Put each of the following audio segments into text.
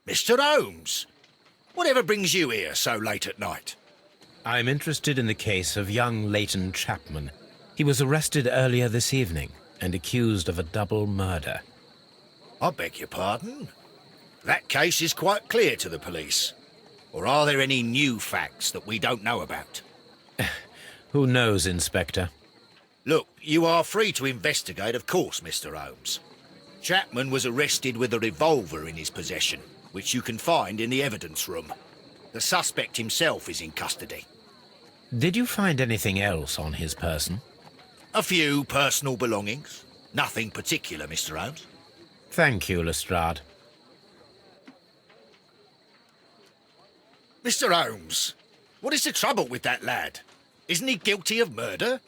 Mr. Holmes, whatever brings you here so late at night? I'm interested in the case of young Leighton Chapman. He was arrested earlier this evening and accused of a double murder. I beg your pardon? That case is quite clear to the police. Or are there any new facts that we don't know about? Who knows, Inspector? Look, you are free to investigate, of course, Mr. Holmes. Chapman was arrested with a revolver in his possession, which you can find in the evidence room. The suspect himself is in custody. Did you find anything else on his person? A few personal belongings. Nothing particular, Mr. Holmes. Thank you, Lestrade. Mr. Holmes, what is the trouble with that lad? Isn't he guilty of murder?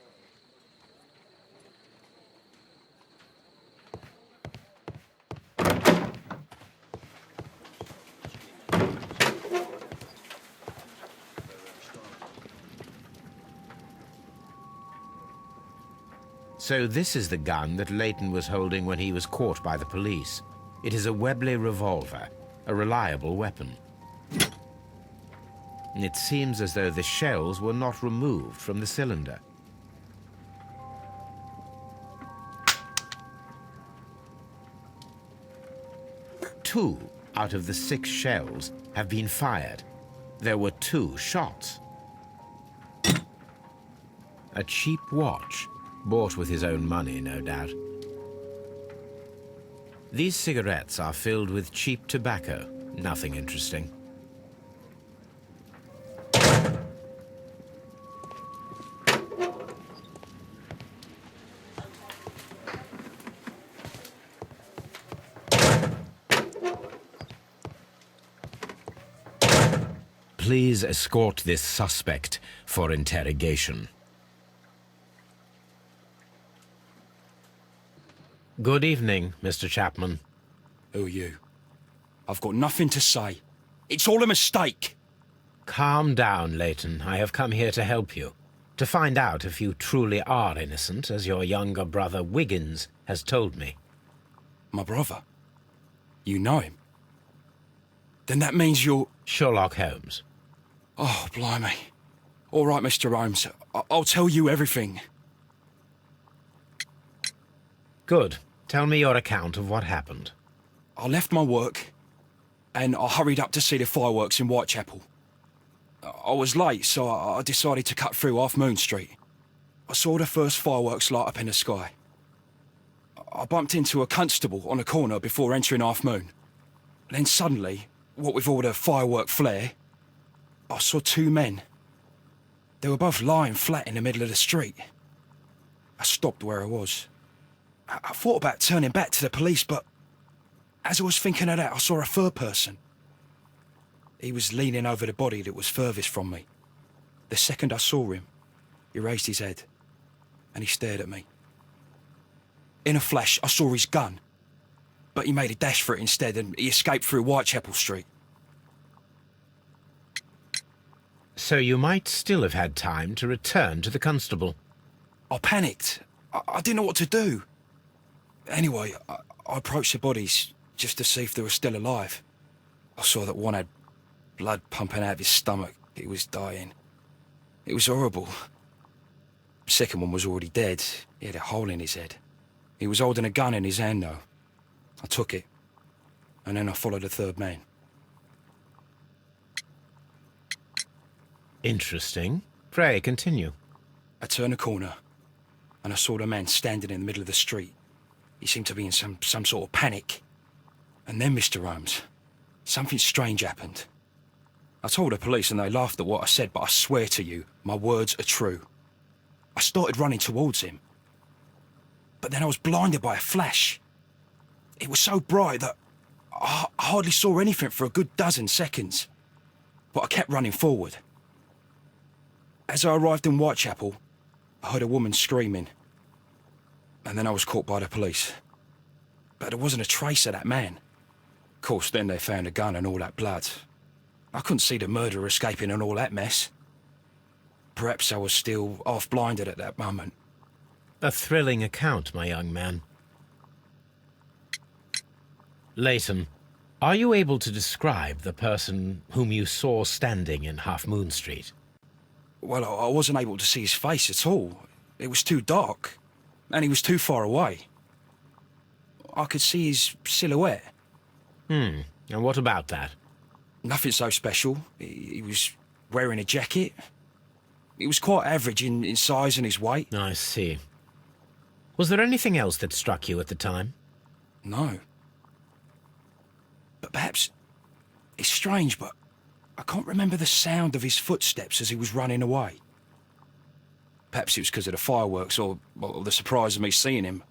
So this is the gun that Leighton was holding when he was caught by the police. It is a Webley revolver, a reliable weapon. It seems as though the shells were not removed from the cylinder. Two out of the 6 shells have been fired. There were 2 shots. A cheap watch. Bought with his own money, no doubt. These cigarettes are filled with cheap tobacco. Nothing interesting. Please escort this suspect for interrogation. Good evening, Mr. Chapman. Who are you? I've got nothing to say. It's all a mistake. Calm down, Leighton. I have come here to help you. To find out if you truly are innocent, as your younger brother Wiggins has told me. My brother? You know him? Then that means you're... Sherlock Holmes. Oh, blimey. All right, Mr. Holmes. I'll tell you everything. Good. Tell me your account of what happened. I left my work, and I hurried up to see the fireworks in Whitechapel. I was late, so I decided to cut through Half Moon Street. I saw the first fireworks light up in the sky. I bumped into a constable on a corner before entering Half Moon. Then suddenly, what with all the firework flare, I saw 2 men. They were both lying flat in the middle of the street. I stopped where I was. I thought about turning back to the police, but as I was thinking of that, I saw a third person. He was leaning over the body that was furthest from me. The second I saw him, he raised his head, and he stared at me. In a flash, I saw his gun, but he made a dash for it instead, and he escaped through Whitechapel Street. So you might still have had time to return to the constable. I panicked. I didn't know what to do. Anyway, I approached the bodies just to see if they were still alive. I saw that one had blood pumping out of his stomach. He was dying. It was horrible. The second one was already dead. He had a hole in his head. He was holding a gun in his hand, though. I took it, and then I followed the third man. Interesting. Pray, continue. I turned a corner, and I saw the man standing in the middle of the street. He seemed to be in some sort of panic. And then, Mr. Holmes, something strange happened. I told the police and they laughed at what I said, but I swear to you, my words are true. I started running towards him. But then I was blinded by a flash. It was so bright that I hardly saw anything for a good dozen seconds, but I kept running forward. As I arrived in Whitechapel, I heard a woman screaming, and then I was caught by the police. But there wasn't a trace of that man. Of course, then they found a gun and all that blood. I couldn't see the murderer escaping and all that mess. Perhaps I was still half-blinded at that moment. A thrilling account, my young man. Leighton, are you able to describe the person whom you saw standing in Half Moon Street? Well, I wasn't able to see his face at all. It was too dark, and he was too far away. I could see his silhouette. And what about that? Nothing so special. He was wearing a jacket. He was quite average in size and his weight. I see. Was there anything else that struck you at the time? No. But perhaps... It's strange, but I can't remember the sound of his footsteps as he was running away. Perhaps it was because of the fireworks or the surprise of me seeing him.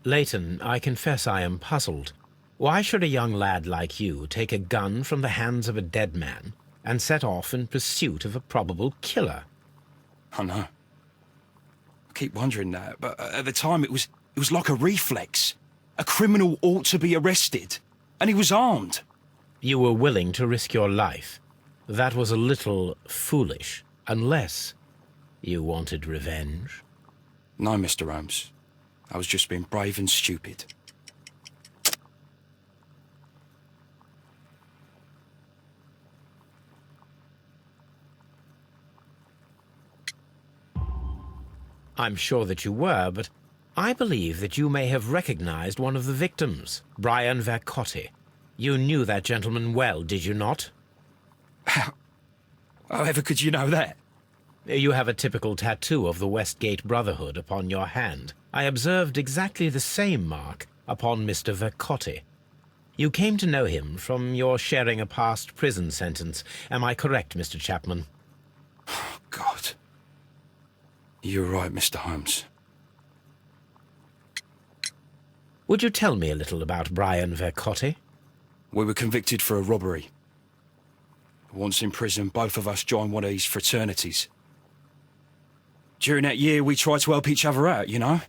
Leighton, I confess I am puzzled. Why should a young lad like you take a gun from the hands of a dead man and set off in pursuit of a probable killer? I know. I keep wondering that, but at the time it was like a reflex. A criminal ought to be arrested, and he was armed. You were willing to risk your life. That was a little foolish, unless you wanted revenge. No, Mr. Holmes. I was just being brave and stupid. I'm sure that you were, but I believe that you may have recognized one of the victims, Brian Vercotti. You knew that gentleman well, did you not? However could you know that? You have a typical tattoo of the Westgate Brotherhood upon your hand. I observed exactly the same mark upon Mr. Vercotti. You came to know him from your sharing a past prison sentence. Am I correct, Mr. Chapman? Oh, God. You're right, Mr. Holmes. Would you tell me a little about Brian Vercotti? We were convicted for a robbery. Once in prison, both of us joined one of these fraternities. During that year, we tried to help each other out, you know?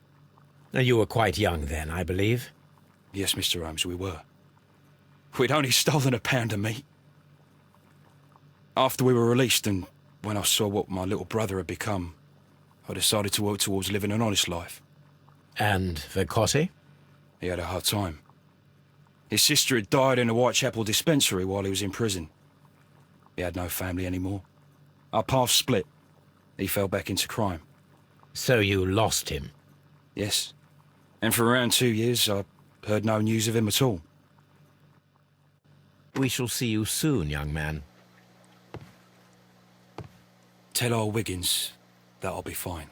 You were quite young then, I believe. Yes, Mr. Holmes, we were. We'd only stolen a pound of meat. After we were released and when I saw what my little brother had become, I decided to work towards living an honest life. And Vercotti? He had a hard time. His sister had died in a Whitechapel dispensary while he was in prison. He had no family anymore. Our paths split. He fell back into crime. So you lost him? Yes. And for around 2 years, I heard no news of him at all. We shall see you soon, young man. Tell old Wiggins that I'll be fine.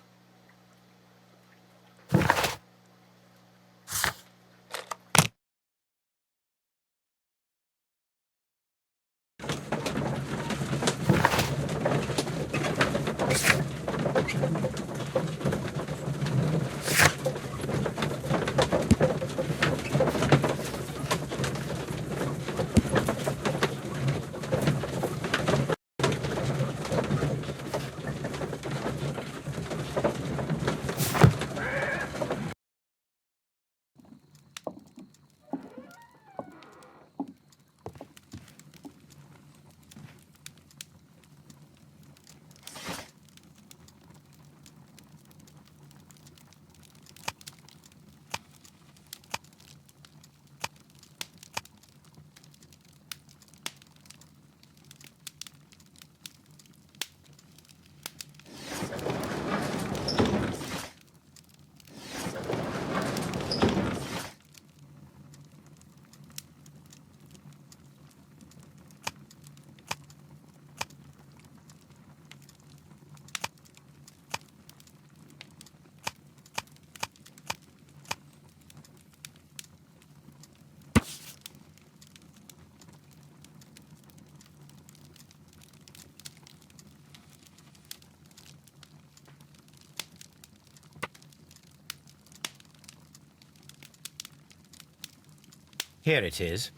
Here it is.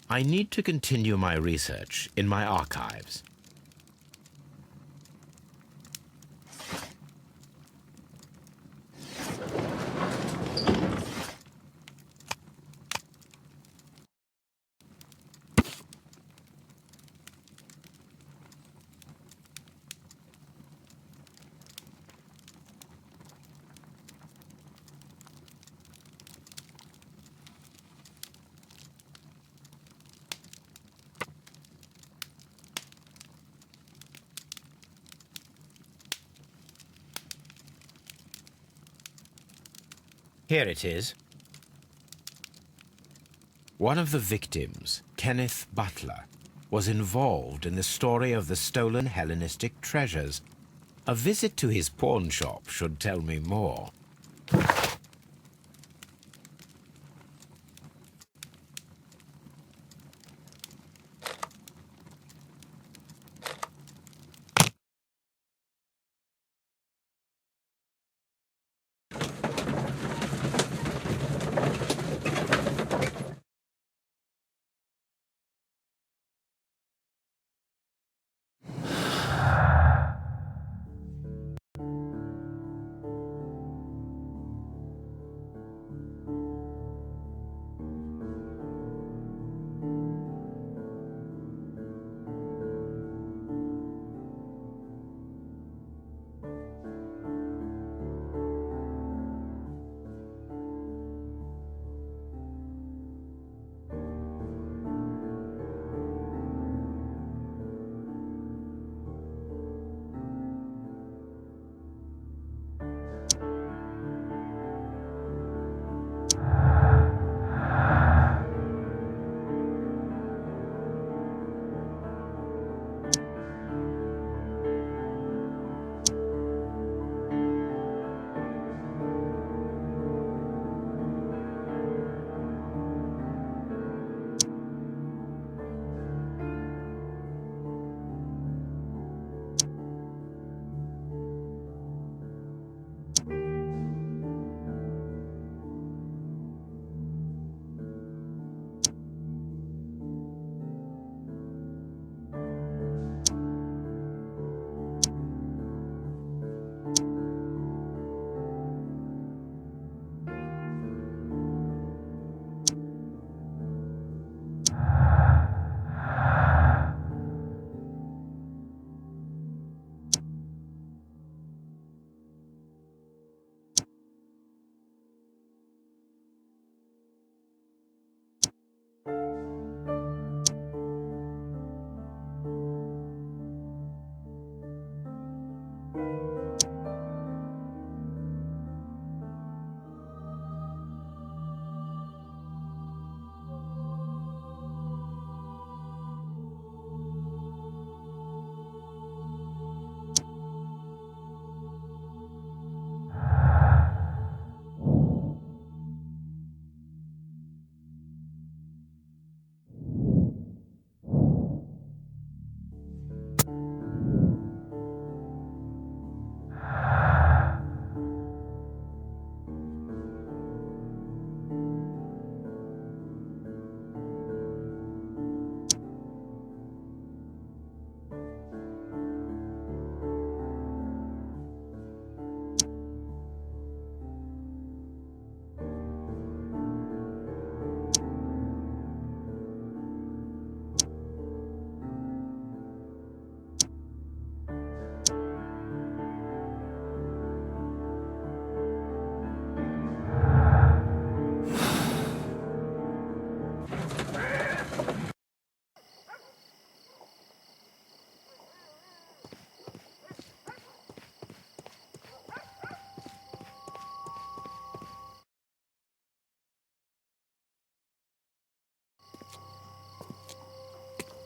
I need to continue my research in my archives. Here it is. One of the victims, Kenneth Butler, was involved in the story of the stolen Hellenistic treasures. A visit to his pawn shop should tell me more.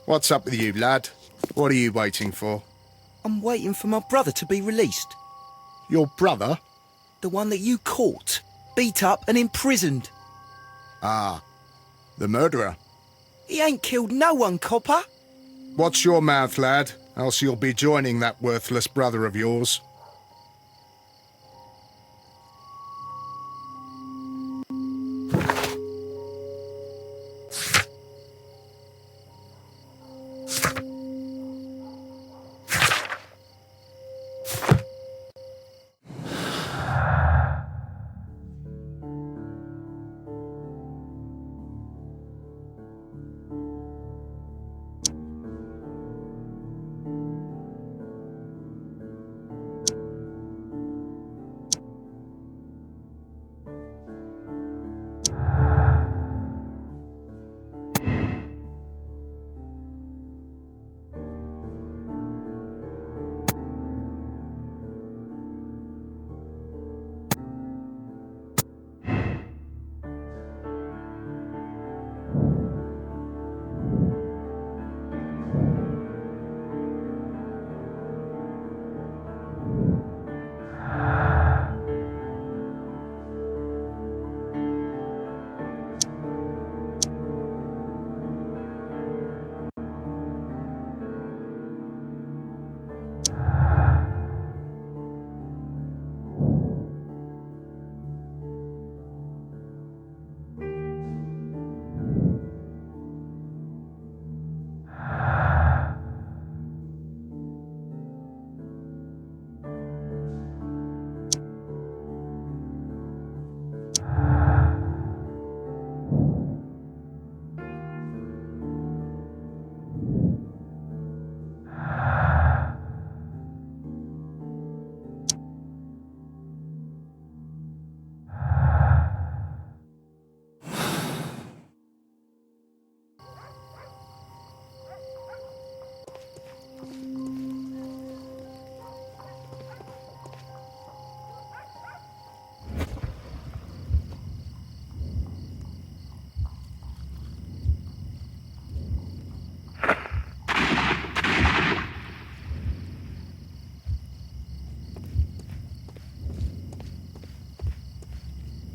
What's up with you, lad? What are you waiting for? I'm waiting for my brother to be released. Your brother? The one that you caught, beat up and imprisoned. Ah, the murderer. He ain't killed no one, copper. Watch your mouth, lad, else you'll be joining that worthless brother of yours.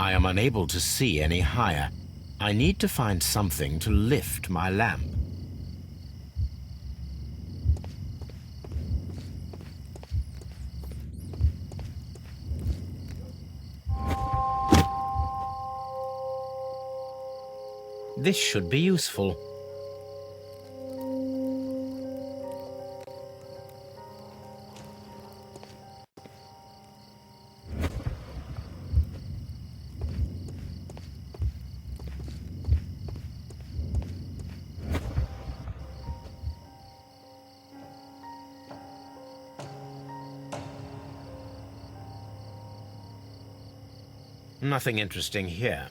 I am unable to see any higher. I need to find something to lift my lamp. This should be useful. Nothing interesting here.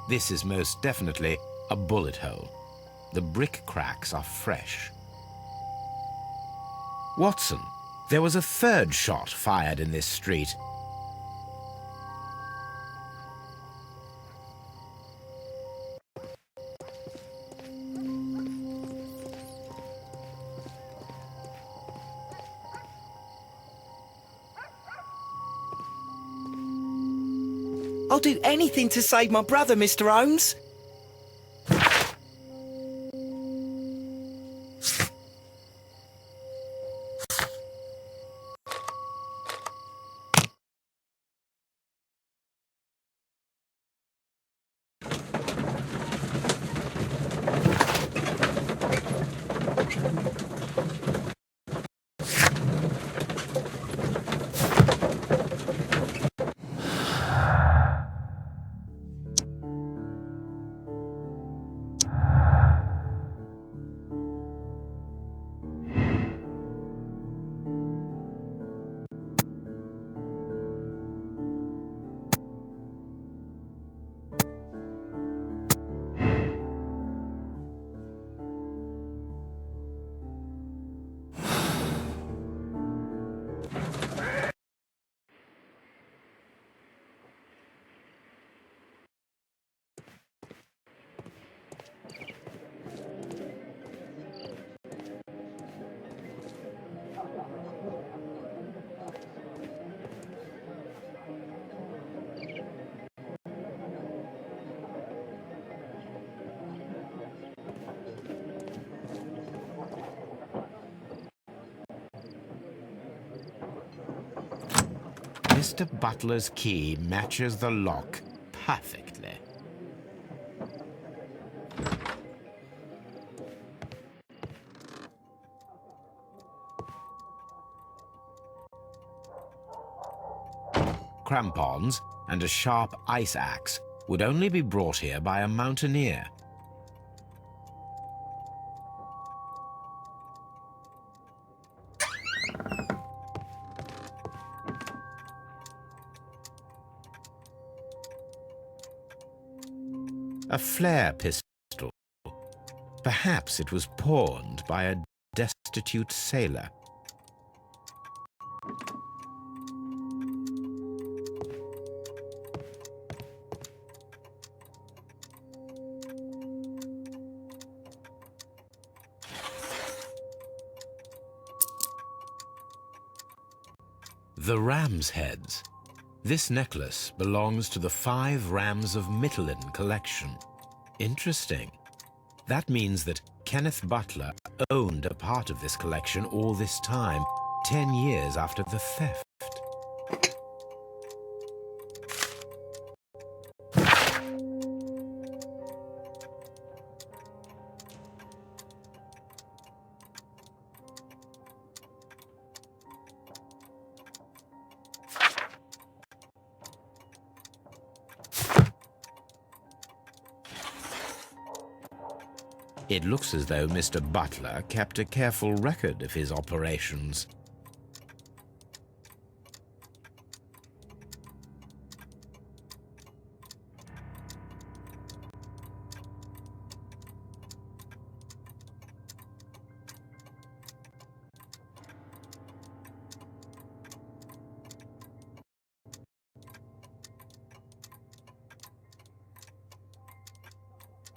This is most definitely a bullet hole. The brick cracks are fresh. Watson, there was a third shot fired in this street. I'll do anything to save my brother, Mr. Holmes. Mr. Butler's key matches the lock perfectly. Crampons and a sharp ice axe would only be brought here by a mountaineer. A flare pistol. Perhaps it was pawned by a destitute sailor. The ram's heads. This necklace belongs to the 5 Rams of Mittelin collection. Interesting. That means that Kenneth Butler owned a part of this collection all this time, 10 years after the theft. It looks as though Mr. Butler kept a careful record of his operations.